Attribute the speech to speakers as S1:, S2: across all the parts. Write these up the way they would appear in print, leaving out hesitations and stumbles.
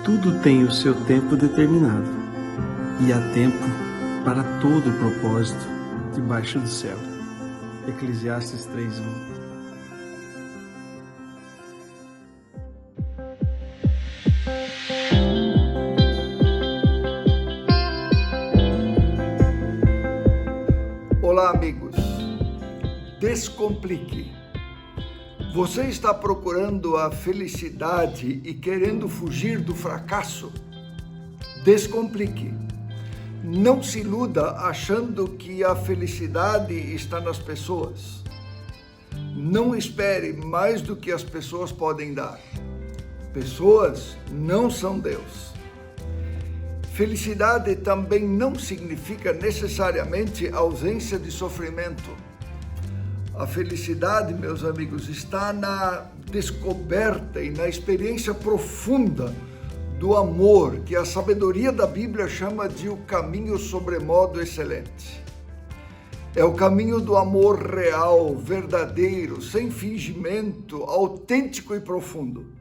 S1: Tudo tem o seu tempo determinado, e há tempo para todo o propósito debaixo do céu. Eclesiastes 3:1.
S2: Olá, amigos. Descomplique. Você está procurando a felicidade e querendo fugir do fracasso? Descomplique. Não se iluda achando que a felicidade está nas pessoas. Não espere mais do que as pessoas podem dar. Pessoas não são Deus. Felicidade também não significa necessariamente ausência de sofrimento. A felicidade, meus amigos, está na descoberta e na experiência profunda do amor, que a sabedoria da Bíblia chama de o caminho sobremodo excelente. É o caminho do amor real, verdadeiro, sem fingimento, autêntico e profundo.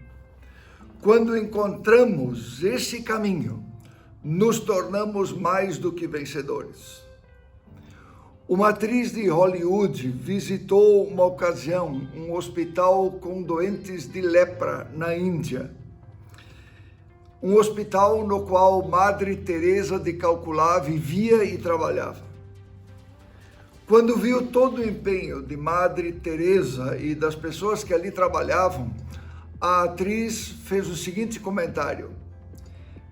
S2: Quando encontramos esse caminho, nos tornamos mais do que vencedores. Uma atriz de Hollywood visitou uma ocasião um hospital com doentes de lepra na Índia. Um hospital no qual Madre Teresa de Calcutá vivia e trabalhava. Quando viu todo o empenho de Madre Teresa e das pessoas que ali trabalhavam, a atriz fez o seguinte comentário: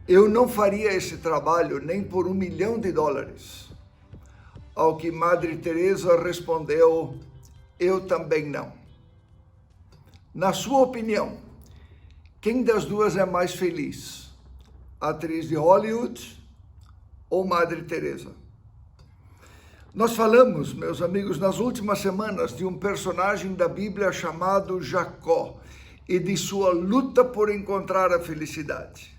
S2: "Eu não faria esse trabalho nem por $1 milhão. Ao que Madre Teresa respondeu: "Eu também não." Na sua opinião, quem das duas é mais feliz? A atriz de Hollywood ou Madre Teresa? Nós falamos, meus amigos, nas últimas semanas de um personagem da Bíblia chamado Jacó e de sua luta por encontrar a felicidade.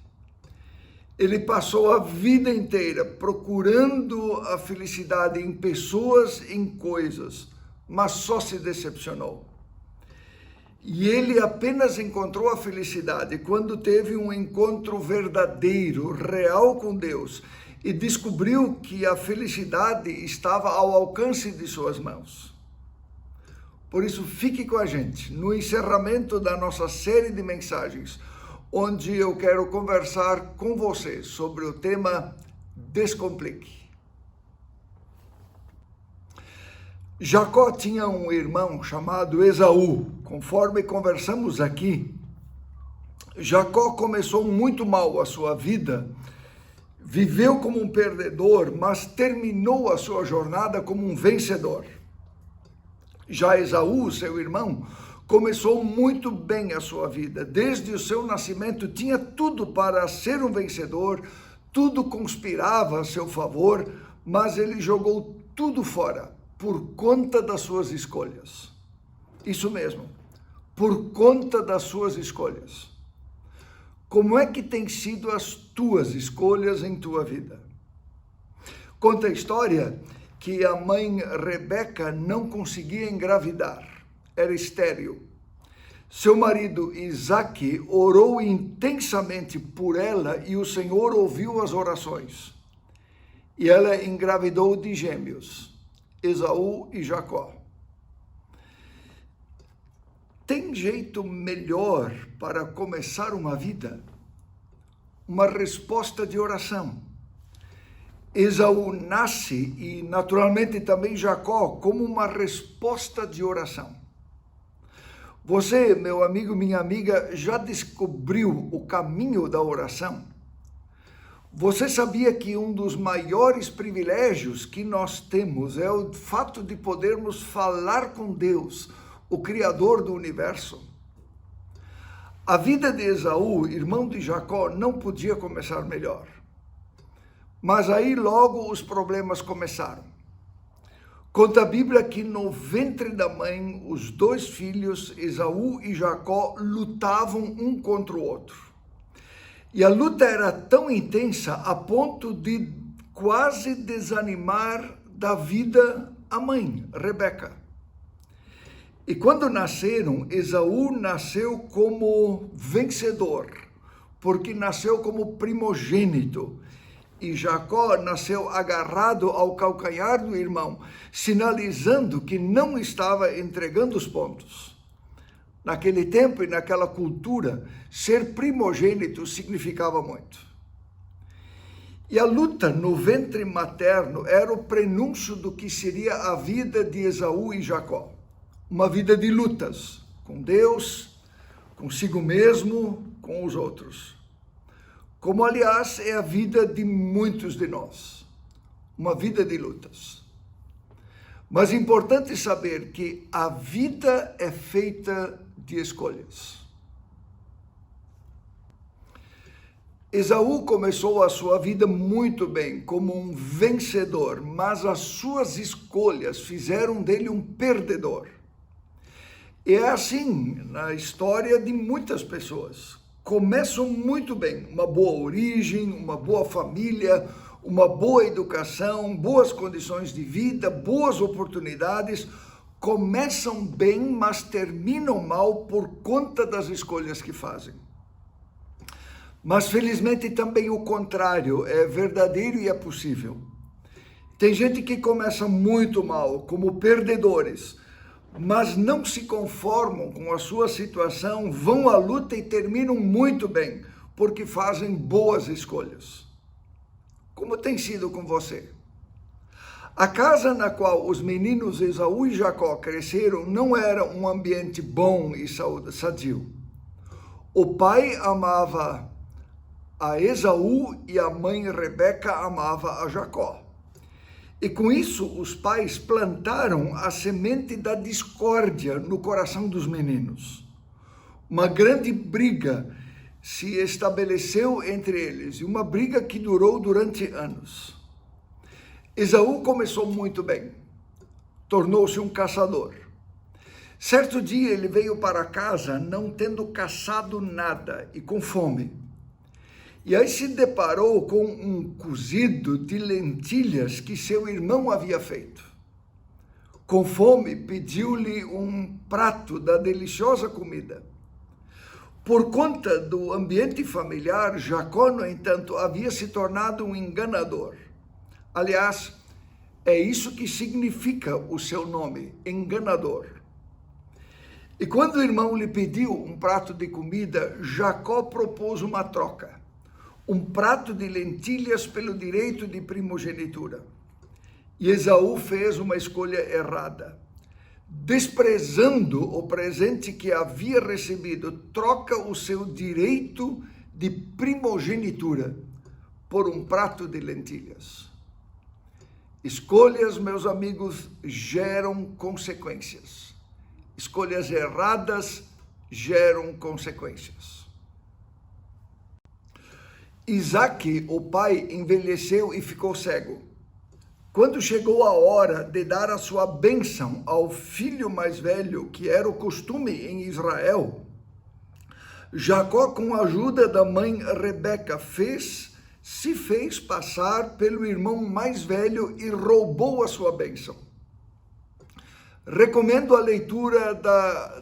S2: Ele passou a vida inteira procurando a felicidade em pessoas, em coisas, mas só se decepcionou. E ele apenas encontrou a felicidade quando teve um encontro verdadeiro, real com Deus, e descobriu que a felicidade estava ao alcance de suas mãos. Por isso, fique com a gente no encerramento da nossa série de mensagens, onde eu quero conversar com você sobre o tema Descomplique. Jacó tinha um irmão chamado Esaú. Conforme conversamos aqui, Jacó começou muito mal a sua vida, viveu como um perdedor, mas terminou a sua jornada como um vencedor. Já Esaú, seu irmão, começou muito bem a sua vida. Desde o seu nascimento tinha tudo para ser um vencedor, tudo conspirava a seu favor, mas ele jogou tudo fora por conta das suas escolhas. Isso mesmo, por conta das suas escolhas. Como é que tem sido as tuas escolhas em tua vida? Conta a história que a mãe Rebeca não conseguia engravidar. Era estéril. Seu marido Isaque orou intensamente por ela e o Senhor ouviu as orações. E ela engravidou de gêmeos, Esaú e Jacó. Tem jeito melhor para começar uma vida? Uma resposta de oração. Esaú nasce e naturalmente também Jacó como uma resposta de oração. Você, meu amigo, minha amiga, já descobriu o caminho da oração? Você sabia que um dos maiores privilégios que nós temos é o fato de podermos falar com Deus, o Criador do universo? A vida de Esaú, irmão de Jacó, não podia começar melhor. Mas aí logo os problemas começaram. Conta a Bíblia que no ventre da mãe, os dois filhos, Esaú e Jacó, lutavam um contra o outro. E a luta era tão intensa a ponto de quase desanimar da vida a mãe, Rebeca. E quando nasceram, Esaú nasceu como vencedor, porque nasceu como primogênito. E Jacó nasceu agarrado ao calcanhar do irmão, sinalizando que não estava entregando os pontos. Naquele tempo e naquela cultura, ser primogênito significava muito. E a luta no ventre materno era o prenúncio do que seria a vida de Esaú e Jacó. Uma vida de lutas, com Deus, consigo mesmo, com os outros. Como, aliás, é a vida de muitos de nós. Uma vida de lutas. Mas é importante saber que a vida é feita de escolhas. Esaú começou a sua vida muito bem, como um vencedor, mas as suas escolhas fizeram dele um perdedor. E é assim na história de muitas pessoas. Começam muito bem, uma boa origem, uma boa família, uma boa educação, boas condições de vida, boas oportunidades, começam bem, mas terminam mal por conta das escolhas que fazem. Mas felizmente também o contrário é verdadeiro e é possível. Tem gente que começa muito mal, como perdedores, mas não se conformam com a sua situação, vão à luta e terminam muito bem, porque fazem boas escolhas. Como tem sido com você? A casa na qual os meninos Esaú e Jacó cresceram não era um ambiente bom e sadio. O pai amava a Esaú e a mãe Rebeca amava a Jacó. E com isso, os pais plantaram a semente da discórdia no coração dos meninos. Uma grande briga se estabeleceu entre eles, e uma briga que durou durante anos. Esaú começou muito bem, tornou-se um caçador. Certo dia ele veio para casa não tendo caçado nada e com fome. E aí se deparou com um cozido de lentilhas que seu irmão havia feito. Com fome, pediu-lhe um prato da deliciosa comida. Por conta do ambiente familiar, Jacó, no entanto, havia se tornado um enganador. Aliás, é isso que significa o seu nome, enganador. E quando o irmão lhe pediu um prato de comida, Jacó propôs uma troca. Um prato de lentilhas pelo direito de primogenitura. E Esaú fez uma escolha errada. Desprezando o presente que havia recebido, troca o seu direito de primogenitura por um prato de lentilhas. Escolhas, meus amigos, geram consequências. Escolhas erradas geram consequências. Isaque, o pai, envelheceu e ficou cego. Quando chegou a hora de dar a sua bênção ao filho mais velho, que era o costume em Israel, Jacó, com a ajuda da mãe Rebeca, se fez passar pelo irmão mais velho e roubou a sua bênção. Recomendo a leitura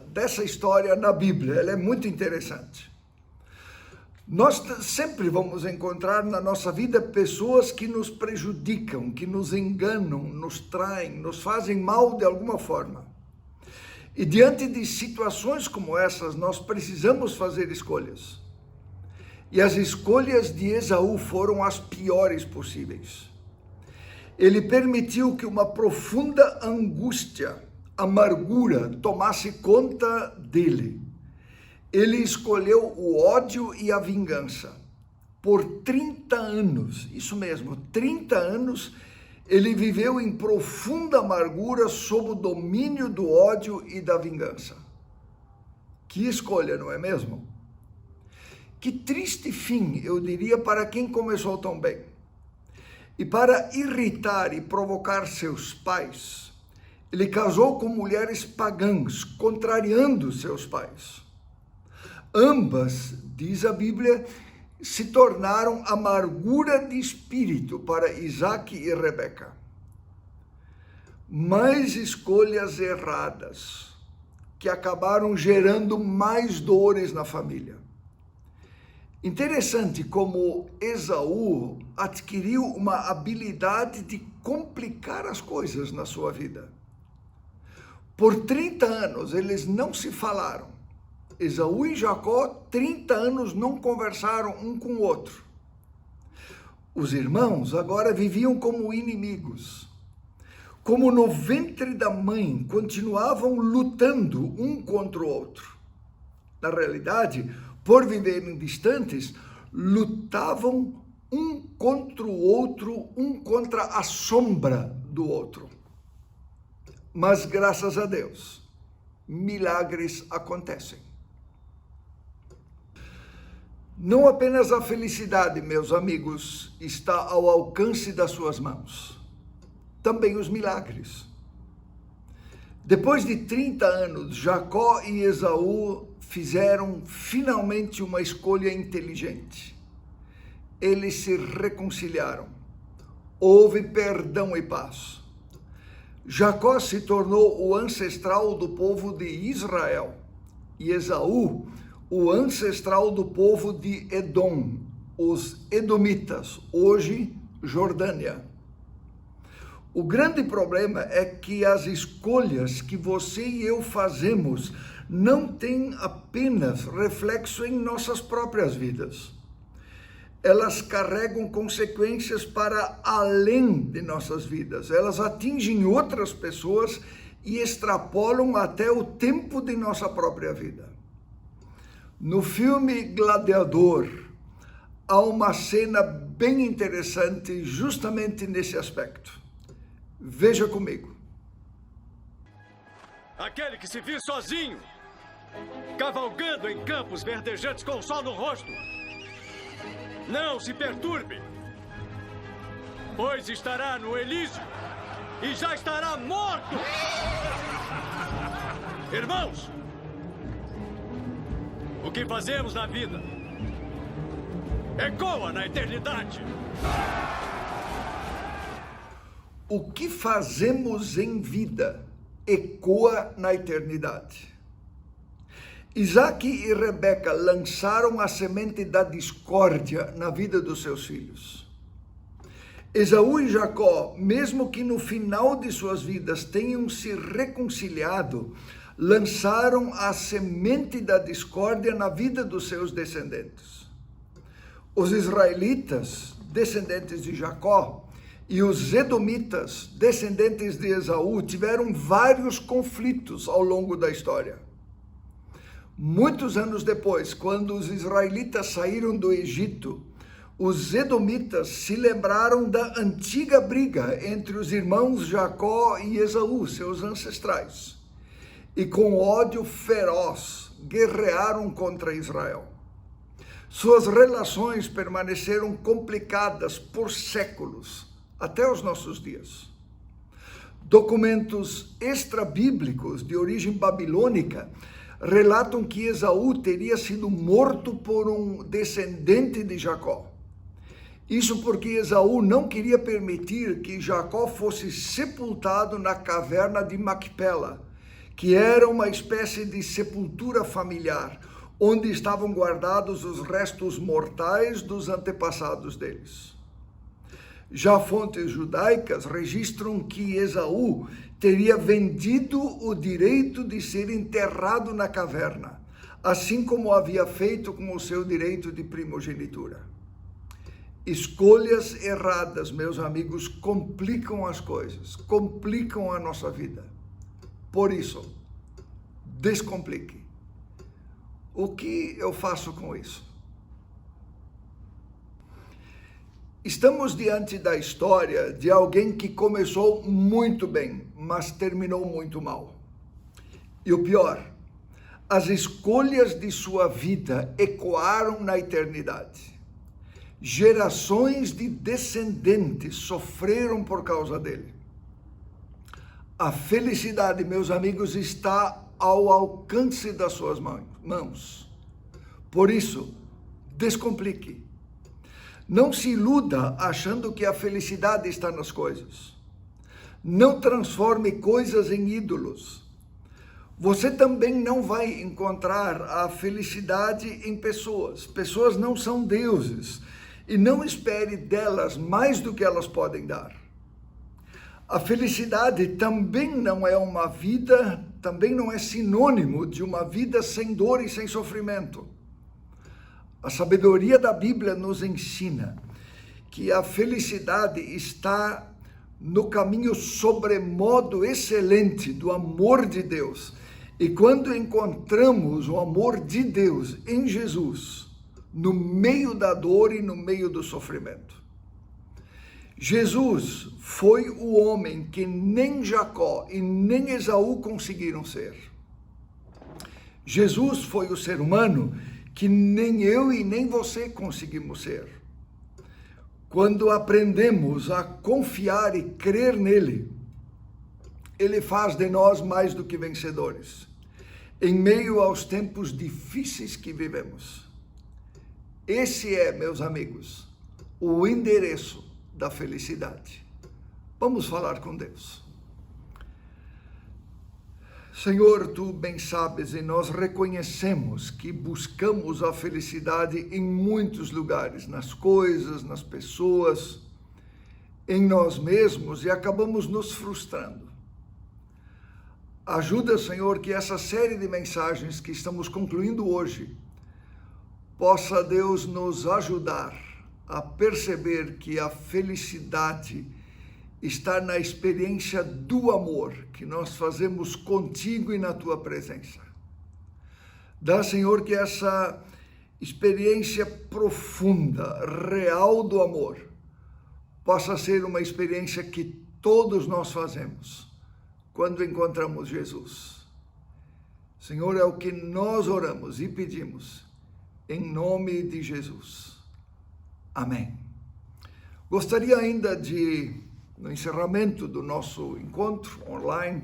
S2: dessa história na Bíblia, ela é muito interessante. Nós sempre vamos encontrar na nossa vida pessoas que nos prejudicam, que nos enganam, nos traem, nos fazem mal de alguma forma. E diante de situações como essas, nós precisamos fazer escolhas. E as escolhas de Esaú foram as piores possíveis. Ele permitiu que uma profunda angústia, amargura, tomasse conta dele. Ele escolheu o ódio e a vingança. Por 30 anos, isso mesmo, 30 anos, ele viveu em profunda amargura sob o domínio do ódio e da vingança. Que escolha, não é mesmo? Que triste fim, eu diria, para quem começou tão bem. E para irritar e provocar seus pais, ele casou com mulheres pagãs, contrariando seus pais. Ambas, diz a Bíblia, se tornaram amargura de espírito para Isaque e Rebeca. Mais escolhas erradas que acabaram gerando mais dores na família. Interessante como Esaú adquiriu uma habilidade de complicar as coisas na sua vida. Por 30 anos eles não se falaram. Esaú e Jacó, 30 anos não conversaram um com o outro. Os irmãos agora viviam como inimigos. Como no ventre da mãe, continuavam lutando um contra o outro. Na realidade, por viverem distantes, lutavam um contra o outro, um contra a sombra do outro. Mas graças a Deus, milagres acontecem. Não apenas a felicidade, meus amigos, está ao alcance das suas mãos, também os milagres. Depois de 30 anos, Jacó e Esaú fizeram finalmente uma escolha inteligente. Eles se reconciliaram. Houve perdão e paz. Jacó se tornou o ancestral do povo de Israel e Esaú o ancestral do povo de Edom, os Edomitas, hoje Jordânia. O grande problema é que as escolhas que você e eu fazemos não têm apenas reflexo em nossas próprias vidas. Elas carregam consequências para além de nossas vidas. Elas atingem outras pessoas e extrapolam até o tempo de nossa própria vida. No filme Gladiador, há uma cena bem interessante justamente nesse aspecto. Veja comigo.
S3: Aquele que se viu sozinho, cavalgando em campos verdejantes com o sol no rosto, não se perturbe, pois estará no Elísio e já estará morto. Irmãos, o que fazemos na vida ecoa na eternidade.
S2: O que fazemos em vida ecoa na eternidade. Isaac e Rebeca lançaram a semente da discórdia na vida dos seus filhos. Esaú e Jacó, mesmo que no final de suas vidas tenham se reconciliado, lançaram a semente da discórdia na vida dos seus descendentes. Os israelitas, descendentes de Jacó, e os edomitas, descendentes de Esaú, tiveram vários conflitos ao longo da história. Muitos anos depois, quando os israelitas saíram do Egito, os edomitas se lembraram da antiga briga entre os irmãos Jacó e Esaú, seus ancestrais, e com ódio feroz guerrearam contra Israel. Suas relações permaneceram complicadas por séculos, até os nossos dias. Documentos extrabíblicos de origem babilônica relatam que Esaú teria sido morto por um descendente de Jacó. Isso porque Esaú não queria permitir que Jacó fosse sepultado na caverna de Macpela, que era uma espécie de sepultura familiar, onde estavam guardados os restos mortais dos antepassados deles. Já fontes judaicas registram que Esaú teria vendido o direito de ser enterrado na caverna, assim como havia feito com o seu direito de primogenitura. Escolhas erradas, meus amigos, complicam as coisas, complicam a nossa vida. Por isso, descomplique. O que eu faço com isso? Estamos diante da história de alguém que começou muito bem, mas terminou muito mal. E o pior, as escolhas de sua vida ecoaram na eternidade. Gerações de descendentes sofreram por causa dele. A felicidade, meus amigos, está ao alcance das suas mãos. Por isso, descomplique. Não se iluda achando que a felicidade está nas coisas. Não transforme coisas em ídolos. Você também não vai encontrar a felicidade em pessoas. Pessoas não são deuses e não espere delas mais do que elas podem dar. A felicidade também não é uma vida, também não é sinônimo de uma vida sem dor e sem sofrimento. A sabedoria da Bíblia nos ensina que a felicidade está no caminho sobremodo excelente do amor de Deus. E quando encontramos o amor de Deus em Jesus, no meio da dor e no meio do sofrimento. Jesus foi o homem que nem Jacó e nem Esaú conseguiram ser. Jesus foi o ser humano que nem eu e nem você conseguimos ser. Quando aprendemos a confiar e crer nele, ele faz de nós mais do que vencedores, em meio aos tempos difíceis que vivemos. Esse é, meus amigos, o endereço da felicidade. Vamos falar com Deus. Senhor, tu bem sabes e nós reconhecemos que buscamos a felicidade em muitos lugares, nas coisas, nas pessoas, em nós mesmos e acabamos nos frustrando. Ajuda, Senhor, que essa série de mensagens que estamos concluindo hoje possa, Deus, nos ajudar a perceber que a felicidade está na experiência do amor que nós fazemos contigo e na tua presença. Dá, Senhor, que essa experiência profunda, real do amor, possa ser uma experiência que todos nós fazemos quando encontramos Jesus. Senhor, é o que nós oramos e pedimos, em nome de Jesus. Amém. Gostaria ainda de, no encerramento do nosso encontro online,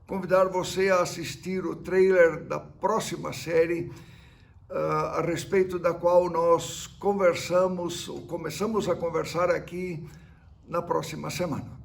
S2: convidar você a assistir o trailer da próxima série, a respeito da qual nós começamos a conversar aqui na próxima semana.